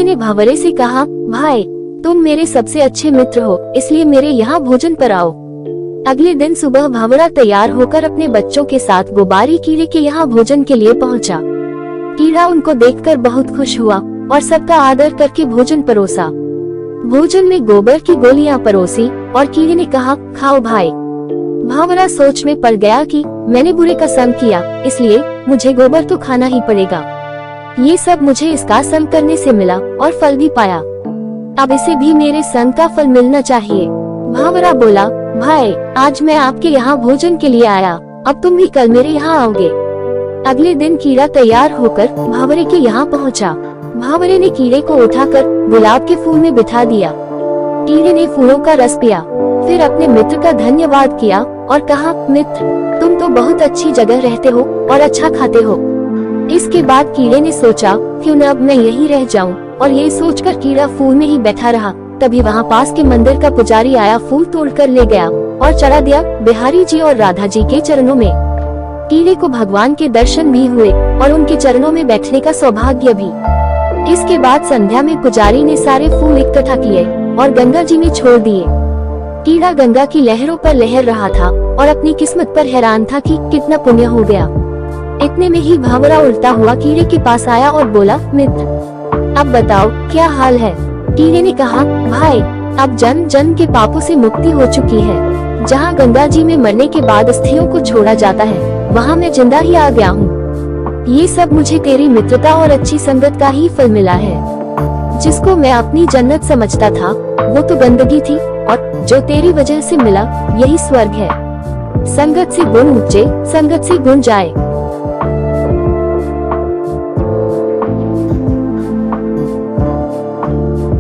कीड़े ने भावरे से कहा, भाई तुम मेरे सबसे अच्छे मित्र हो, इसलिए मेरे यहाँ भोजन पर आओ। अगले दिन सुबह भावरा तैयार होकर अपने बच्चों के साथ गुब्बारी कीड़े के यहाँ भोजन के लिए पहुँचा। कीड़ा उनको देखकर बहुत खुश हुआ और सबका आदर करके भोजन परोसा। भोजन में गोबर की गोलियां परोसी और कीड़े ने कहा, खाओ भाई। भावरा सोच में पड़ गया कि मैंने बुरे का संग किया, इसलिए मुझे गोबर तो खाना ही पड़ेगा। ये सब मुझे इसका संग करने से मिला और फल भी पाया, अब इसे भी मेरे संग का फल मिलना चाहिए। भावरा बोला, भाई आज मैं आपके यहाँ भोजन के लिए आया, अब तुम भी कल मेरे यहाँ आओगे। अगले दिन कीड़ा तैयार होकर भावरे के यहाँ पहुँचा। भावरे ने कीड़े को उठाकर गुलाब के फूल में बिठा दिया। कीड़े ने फूलों का रस पिया, फिर अपने मित्र का धन्यवाद किया और कहा, मित्र तुम तो बहुत अच्छी जगह रहते हो और अच्छा खाते हो। इसके बाद कीड़े ने सोचा, क्यों न अब मैं यहीं रह जाऊं, और ये सोचकर कीड़ा फूल में ही बैठा रहा। तभी वहाँ पास के मंदिर का पुजारी आया, फूल तोड़कर ले गया और चढ़ा दिया बिहारी जी और राधा जी के चरणों में। कीड़े को भगवान के दर्शन भी हुए और उनके चरणों में बैठने का सौभाग्य भी। इसके बाद संध्या में पुजारी ने सारे फूल इकट्ठा किए और गंगा जी में छोड़ दिए। कीड़ा गंगा की लहरों पर लहर रहा था और अपनी किस्मत पर हैरान था कि कितना पुण्य हो गया। इतने में ही भावरा उल्टा हुआ कीड़े के पास आया और बोला, मित्र अब बताओ क्या हाल है। कीड़े ने कहा, भाई अब जन्म जन्म के पापों से मुक्ति हो चुकी है। जहाँ गंगा जी में मरने के बाद अस्थियों को छोड़ा जाता है, वहाँ मैं जिंदा ही आ गया हूँ। ये सब मुझे तेरी मित्रता और अच्छी संगत का ही फल मिला है। जिसको मैं अपनी जन्नत समझता था वो तो गंदगी थी, और जो तेरी वजह से मिला यही स्वर्ग है। संगत से गुण ऊंचे, संगत से गुण जाए।